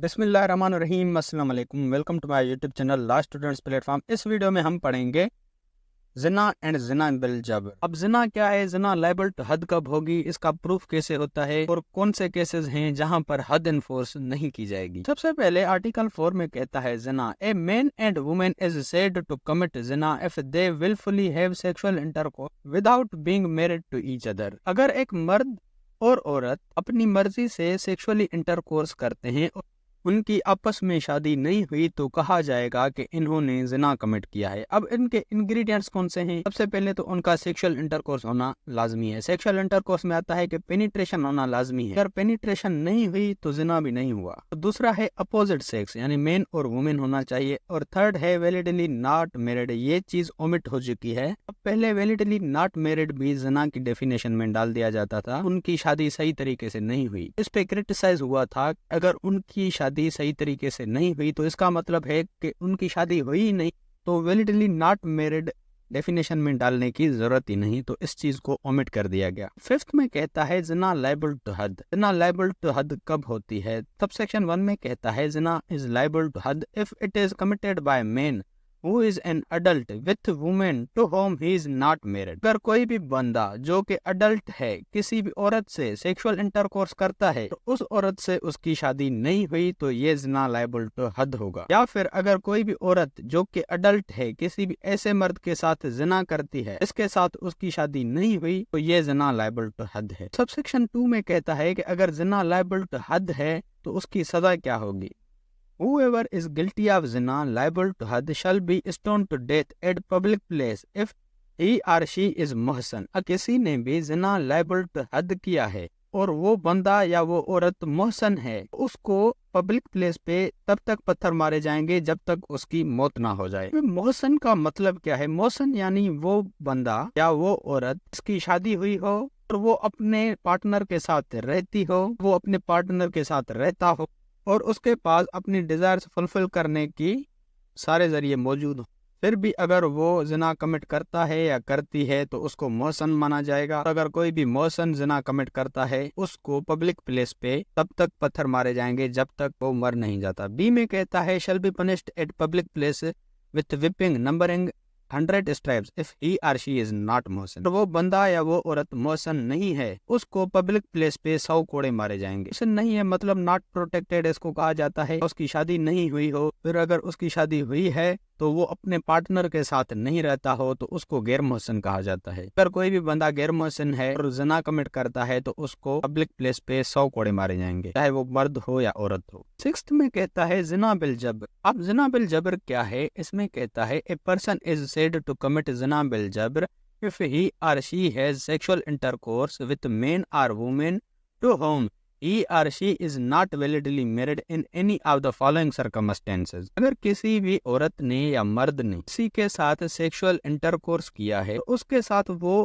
बिस्मिल्लाहिर्रहमानिर्रहीम, अस्सलाम वालेकुम। Welcome to my YouTube channel law students platform. इस वीडियो में हम पढ़ेंगे ज़िना एंड ज़िना बिल जबर। अब ज़िना क्या है, ज़िना लायबल टू हद कब होगी, इसका प्रूफ कैसे होता है और कौन से केसेस हैं जहां पर हद इन्फोर्स नहीं की जाएगी। सबसे पहले आर्टिकल 4 में कहता है ज़िना, a man and women is said to commit ज़िना if they wilfully have sexual intercourse without being married to each other. अगर एक मर्द और औरत अपनी मर्जी से सेक्सुअली इंटरकोर्स करते हैं और उनकी आपस में शादी नहीं हुई तो कहा जाएगा कि इन्होंने ज़िना कमिट किया है। अब इनके इंग्रेडिएंट्स कौन से हैं? सबसे पहले तो उनका सेक्सुअल इंटरकोर्स होना लाजमी है। सेक्सुअल इंटरकोर्स में आता है कि पेनिट्रेशन होना लाजमी है। अगर पेनिट्रेशन नहीं हुई तो ज़िना भी नहीं हुआ। तो दूसरा है अपोजिट सेक्स, यानी मेन और वुमेन होना चाहिए। और थर्ड है वैलिडली नॉट मैरिड। ये चीज ओमिट हो चुकी है। अब पहले वैलिडली नॉट मैरिड भी ज़िना की डेफिनेशन में डाल दिया जाता था। उनकी शादी सही तरीके से नहीं हुई, इस पे क्रिटिसाइज हुआ था। अगर उनकी शादी सही तरीके से नहीं हुई तो इसका मतलब है कि उनकी शादी हुई ही नहीं, तो वैलिडली नॉट मैरिड डेफिनेशन में डालने की जरूरत ही नहीं, तो इस चीज को ओमिट कर दिया गया। फिफ्थ में कहता है ज़िना लायबल टू हद। ज़िना लायबल टू हद कब होती है? सबसेक्शन 1 में कहता है ज़िना इज लायबल टू हद if it is committed by man who is an adult with woman to whom he is not married। अगर कोई भी बंदा जो कि अडल्ट है किसी भी औरत से सेक्सुअल इंटरकोर्स करता है तो उस औरत से उसकी शादी नहीं हुई तो ये ज़िना लायबल टू हद होगा। या फिर अगर कोई भी औरत जो कि अडल्ट है किसी भी ऐसे मर्द के साथ ज़िना करती है इसके साथ उसकी शादी नहीं हुई तो ये ज़िना लायबल टू हद है। सबसेक्शन 2 में कहता है कि अगर ज़िना लायबल टू हद है तो उसकी सजा क्या होगी? Whoever is guilty of zina liable to had shall be stoned to death at public place if he or she is muhsan। किसी ने भी जिना liable to had किया है और वो बंदा या वो औरत मुहसन है, उसको पब्लिक प्लेस पे तब तक पत्थर मारे जाएंगे जब तक उसकी मौत ना हो जाए। मुहसन का मतलब क्या है? मुहसन यानी वो बंदा या वो औरत जिसकी शादी हुई हो और वो अपने पार्टनर के साथ रहती हो, वो अपने पार्टनर के साथ रहता हो और उसके पास अपनी डिजायर्स फुलफिल करने की सारे जरिए मौजूद हो, फिर भी अगर वो जिना कमिट करता है या करती है तो उसको मोहसन माना जाएगा। अगर कोई भी मोहसन जिना कमिट करता है उसको पब्लिक प्लेस पे तब तक पत्थर मारे जाएंगे जब तक वो मर नहीं जाता। बी में कहता है shall be punished at public place with whipping numbering 100 stripes if he और शी इज नॉट मोहसन। तो वो बंदा या वो औरत मोहसन नहीं है उसको पब्लिक प्लेस पे 100 कोड़े मारे जाएंगे। मोहसन नहीं है मतलब नॉट प्रोटेक्टेड इसको कहा जाता है। उसकी शादी नहीं हुई हो, फिर अगर उसकी शादी हुई है तो वो अपने पार्टनर के साथ नहीं रहता हो तो उसको गैर मोहसन कहा जाता है। अगर कोई भी बंदा गैर मोहसन है और ज़िना कमिट करता है तो उसको पब्लिक प्लेस पे 100 कोड़े मारे जाएंगे, चाहे वो मर्द हो या औरत हो। 6th में कहता है ज़िना बिल जबर। अब ज़िना बिल जबर क्या है? इसमें कहता है a person is said to commit ज़िना बिल जबर if he or she has sexual intercourse with man or woman to whom he or she is not validly married in any of the following circumstances। अगर किसी भी औरत ने या मर्द ने किसी के साथ सेक्सुअल इंटरकोर्स किया है तो उसके साथ वो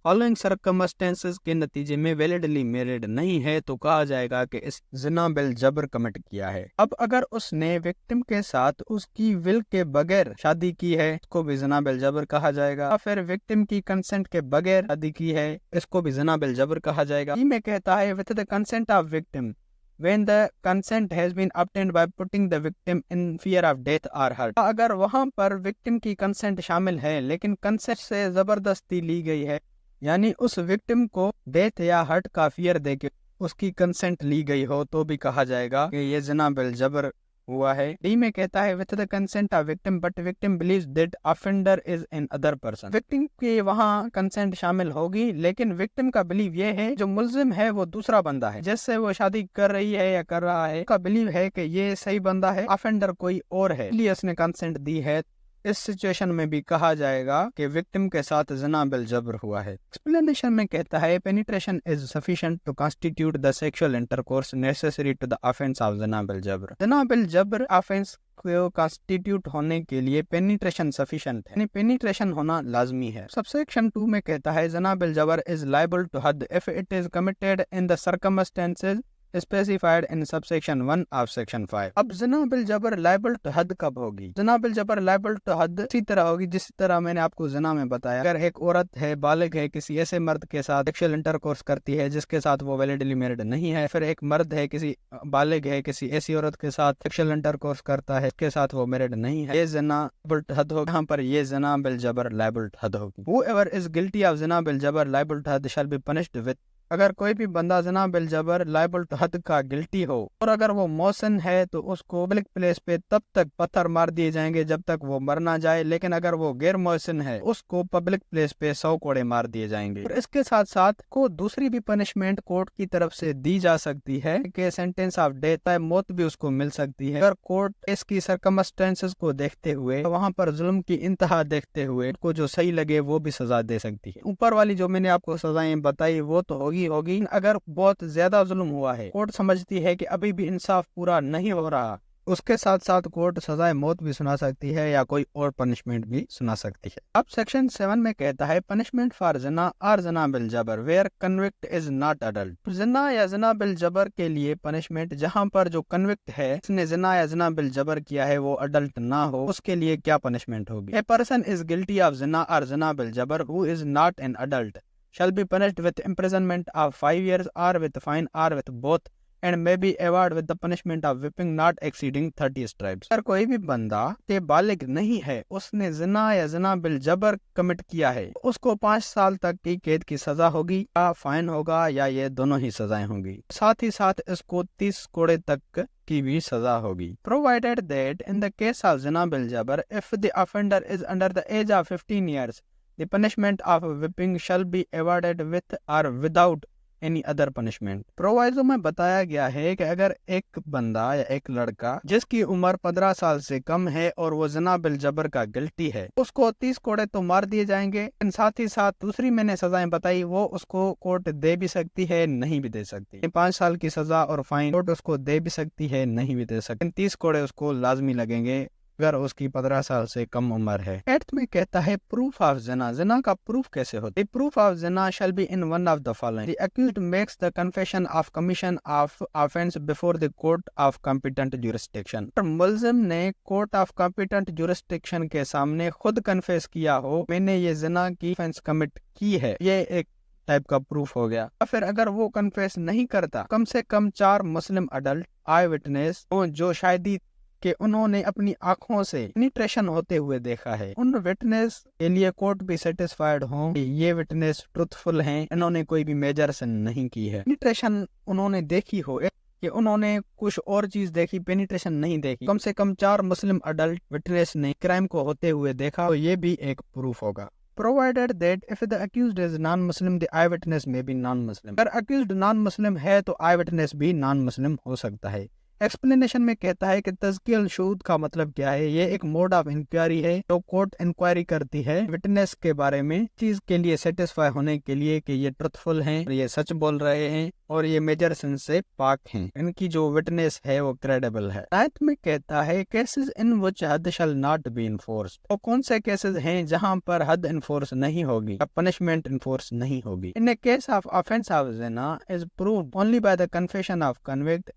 फॉलोइंग सर्कमस्टेंसेस के नतीजे में वैलिडली मैरिड नहीं है तो कहा जाएगा कि इस ज़िना बिल जबर कमिट किया है। अब अगर उसने विक्टिम के साथ उसकी विल के बगैर शादी की है इसको भी ज़िना बिल जबर कहा जाएगा। या फिर विक्टिम की कंसेंट के बगैर शादी की है इसको भी ज़िना बिल जबर कहा जाएगा। में कहता है with the consent of victim when the consent has been obtained by putting the victim in fear of death or hurt। अगर वहाँ पर विक्टिम की कंसेंट शामिल है लेकिन कंसेंट से जबरदस्ती ली गई है, यानी उस विक्टिम को डेथ या हर्ट का फियर देके उसकी कंसेंट ली गई हो तो भी कहा जाएगा कि ये ज़िना बिल जबर हुआ है। डी में कहता है with the consent of victim but victim believes that offender is an other person. Victim के वहाँ कंसेंट शामिल होगी लेकिन विक्टिम का बिलीव ये है जो मुल्जिम है वो दूसरा बंदा है जिससे वो शादी कर रही है या कर रहा है, उसका बिलीव है कि ये सही बंदा है, ऑफेंडर कोई और है, इसलिए उसने कंसेंट दी है। इस सिचुएशन में भी कहा जाएगा कि विक्टिम के साथ ज़िना बिल जबर हुआ है। एक्सप्लेनेशन में कहता है penetration is sufficient to constitute the sexual intercourse necessary to the offence of ज़िना बिल जबर। ज़िना बिल जबर ऑफेंस को कॉन्स्टिट्यूट होने के लिए पेनिट्रेशन सफिशिएंट है, यानी पेनिट्रेशन होना लाजमी है। सबसेक्शन 2 में कहता है ज़िना बिल जबर इज लायबल टू हद if it is committed in the circumstances specified in subsection 1 of section 5. اب زنا بالجبر liable to حد کب ہوگی؟ زنا بالجبر liable to حد اسی طرح ہوگی جس طرح میں نے آپ کو زنا میں بتایا. اگر ایک عورت ہے، بالغ ہے، کسی ایسے مرد کے ساتھ سیکشل انٹرکورس کرتی ہے جس کے ساتھ وہ ویلڈلی میرڈ نہیں ہے، پھر ایک مرد ہے، کسی بالغ ہے، کسی ایسی عورت کے ساتھ سیکشل انٹرکورس کرتا ہے جس کے ساتھ وہ میرڈ نہیں ہے، یہ زنا liable to حد ہوگا. یہاں پر یہ زنا بالجبر liable to حد ہوگی. Whoever is guilty of زنا بالجبر liable to حد shall be punished with. اگر کوئی بھی بندہ زنا بالجبر لائبل ٹو حد کا گلٹی ہو اور اگر وہ محسن ہے تو اس کو پبلک پلیس پہ تب تک پتھر مار دیے جائیں گے جب تک وہ مر نہ جائے، لیکن اگر وہ غیر محسن ہے اس کو پبلک پلیس پہ 100 کوڑے مار دیے جائیں گے. اور اس کے ساتھ ساتھ کو دوسری بھی پنشمنٹ کورٹ کی طرف سے دی جا سکتی ہے کہ سینٹینس آف ڈیتھ، موت بھی اس کو مل سکتی ہے. اگر کورٹ اس کی سرکمسٹینسز کو دیکھتے ہوئے، وہاں پر ظلم کی انتہا دیکھتے ہوئے کو جو صحیح لگے وہ بھی سزا دے سکتی ہے. اوپر والی جو میں نے آپ کو سزائیں بتائی وہ تو ہوگی. اگر بہت زیادہ ظلم ہوا ہے، کورٹ سمجھتی ہے کہ ابھی بھی انصاف پورا نہیں ہو رہا، اس کے ساتھ ساتھ کورٹ سزائے موت بھی سنا سکتی ہے یا کوئی اور پنشمنٹ بھی سنا سکتی ہے. اب سیکشن 7 میں کہتا ہے پنشمنٹ فار زنا اور زنا بالجبر where convict is not adult. زنا یا زنا بالجبر کے لیے پنشمنٹ جہاں پر جو کنوکٹ ہے، اس نے زنا یا زنا بالجبر کیا ہے، وہ اڈلٹ نہ ہو، اس کے لیے کیا پنشمنٹ ہوگی؟ A person is guilty of زنا اور زنا بالجبر who is not an adult shall be punished with imprisonment of 5 years or with fine or with both and may be awarded with the punishment of whipping not exceeding 30 stripes. اگر کوئی بھی بندہ کہ بالغ نہیں ہے، اس نے زنا یا زنا بالجبر کمٹ کیا ہے، اس کو 5 سال تک کی قید کی سزا ہوگی یا فائن ہوگا یا یہ دونوں ہی سزائیں ہوں گی. ساتھ ہی ساتھ اس کو 30 کوڑے تک کی بھی سزا ہوگی. Provided that in the case of زنا بالجبر if the offender is under the age of 15 years the punishment of whipping shall be awarded with or without any other punishment. پرووائزو میں بتایا گیا ہے کہ اگر ایک بندہ یا ایک لڑکا جس کی عمر 15 سال سے کم ہے اور وہ زنا بالجبر کا گلٹی ہے، اس کو 30 کوڑے تو مار دیے جائیں گے. ساتھ ہی ساتھ دوسری میں نے سزائیں بتائی وہ اس کو کورٹ دے بھی سکتی ہے، نہیں بھی دے سکتی. 5 سال کی سزا اور فائن کورٹ اس کو دے بھی سکتی ہے، نہیں بھی دے سکتی. 30 کوڑے اس کو لازمی لگیں گے اگر اس کی 15 سال سے کم عمر ہے. 8 میں کہتا ہے پروف آف زنا. زنا کا پروف کیسے ہوتا ہے؟ پروف آف زنا shall be in one of the following. The accused makes the confession of commission of offense before the court of competent jurisdiction. ملزم نے court of competent jurisdiction کے سامنے خود کنفیس کیا ہو میں نے یہ زنا کی offense commit کی ہے، یہ ایک ٹائپ کا پروف ہو گیا. پھر اگر وہ کنفیس نہیں کرتا، کم سے کم 4 مسلم اڈلٹ آئی وٹنس جو شاہدی کہ انہوں نے اپنی آنکھوں سے پینیٹریشن ہوتے ہوئے دیکھا ہے، ان وٹنس کے لیے کورٹ بھی سیٹسفائیڈ ہوں کہ یہ وٹنس ٹروتھفل ہیں، انہوں نے کوئی بھی میجر سن نہیں کی ہے. پینیٹریشن انہوں نے دیکھی ہو کہ انہوں نے کچھ اور چیز دیکھی، پینیٹریشن نہیں دیکھی، کم سے کم 4 مسلم اڈلٹ وٹنس نے کرائم کو ہوتے ہوئے دیکھا، تو یہ بھی ایک پروف ہوگا. Provided that if the accused is non-Muslim, the eyewitness may be non-Muslim. اگر accused non-Muslim ہے تو آئی وٹنس بھی non-Muslim ہو سکتا ہے. ایکسپلینیشن میں کہتا ہے کہ تزکیہ الشہود کا مطلب کیا ہے؟ یہ ایک موڈ آف انکوائری ہے جو کورٹ انکوائری کرتی ہے وٹنس کے بارے میں، چیز کے لیے سیٹسفائی ہونے کے لیے کہ یہ ٹروتھفل ہیں، یہ سچ بول رہے ہیں اور یہ میجر سن سے پاک ہیں، ان کی جو وٹنس ہے وہ کریڈیبل ہے. آیت میں کہتا ہے کیسز ان وچ حد شل ناٹ بی انفورسڈ. اور کون سے کیسز ہیں جہاں پر حد انفورس نہیں ہوگی، پنشمنٹ انفورس نہیں ہوگی؟ In a case of offence of زنا is proved only by the confession of convict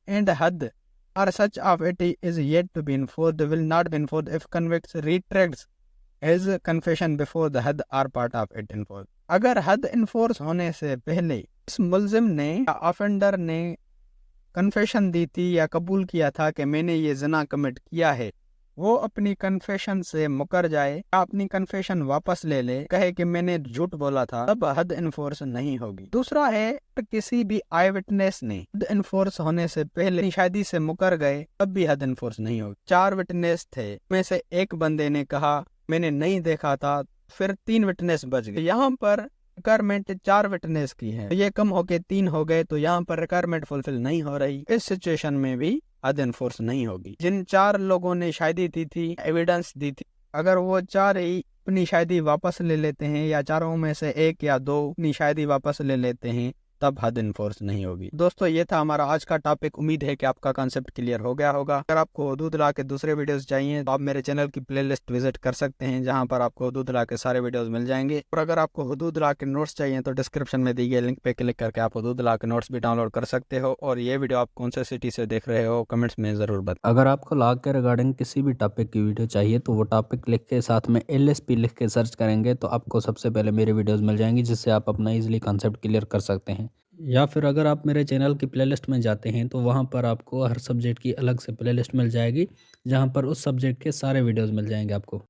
and had or such of it is yet to be enforced will not be enforced if convicts retracts his confession before the had or part of it enforced. اگر حد enforce ہونے سے پہلے اس ملزم نے یا آفینڈر نے confession دی تھی یا قبول کیا تھا کہ میں نے یہ زنا کمٹ کیا ہے، وہ اپنی کنفیشن سے مکر جائے یا اپنی کنفیشن واپس لے لے، کہے کہ میں نے جھوٹ بولا تھا، تب حد انفورس نہیں ہوگی. دوسرا ہے کسی بھی آئی وٹنس نے حد انفورس ہونے سے پہلے شادی سے مکر گئے، تب بھی حد انفورس نہیں ہوگی. 4 وٹنس تھے، میں سے ایک بندے نے کہا میں نے نہیں دیکھا تھا، پھر 3 وٹنس بچ گئے. یہاں پر ریکوائرمنٹ 4 وٹنس کی ہے، یہ کم ہو کے 3 ہو گئے تو یہاں پر ریکوائرمنٹ فلفل نہیں ہو رہی. اس سچویشن میں بھی حد انفورس نہیں ہوگی. جن 4 لوگوں نے شاہدی دی تھی، ایویڈنس دی تھی، اگر وہ 4 ہی اپنی شاہدی واپس لے لیتے ہیں یا 4 میں سے 1 یا 2 اپنی شاہدی واپس لے لیتے ہیں तब हद इन्फोर्स नहीं होगी। दोस्तों ये था हमारा आज का टॉपिक। उम्मीद है कि आपका कॉन्सेप्ट क्लियर हो गया होगा। अगर आपको हुदूद लॉ के दूसरे वीडियोस चाहिए तो आप मेरे चैनल की प्लेलिस्ट विजिट कर सकते हैं, जहां पर आपको हुदूद लॉ के सारे वीडियोस मिल जाएंगे। और अगर आपको हुदूद लॉ के नोट्स चाहिए तो डिस्क्रिप्शन में दी गई लिंक पे क्लिक करके आप हुदूद लॉ के नोट्स भी डाउनलोड कर सकते हो। और ये वीडियो आप कौन से सिटी से देख रहे हो कमेंट्स में जरूर बताएं। अगर आपको लॉ के रिगार्डिंग किसी भी टॉपिक की वीडियो चाहिए तो वो टॉपिक लिख के साथ में LSP लिख के सर्च करेंगे तो आपको सबसे पहले मेरे वीडियोस मिल जाएंगी, जिससे आप अपना इजीली कॉन्सेप्ट क्लियर कर सकते हैं। या फिर अगर आप मेरे चैनल की प्लेलिस्ट में जाते हैं तो वहाँ पर आपको हर सब्जेक्ट की अलग से प्लेलिस्ट मिल जाएगी, जहाँ पर उस सब्जेक्ट के सारे वीडियोस मिल जाएंगे आपको।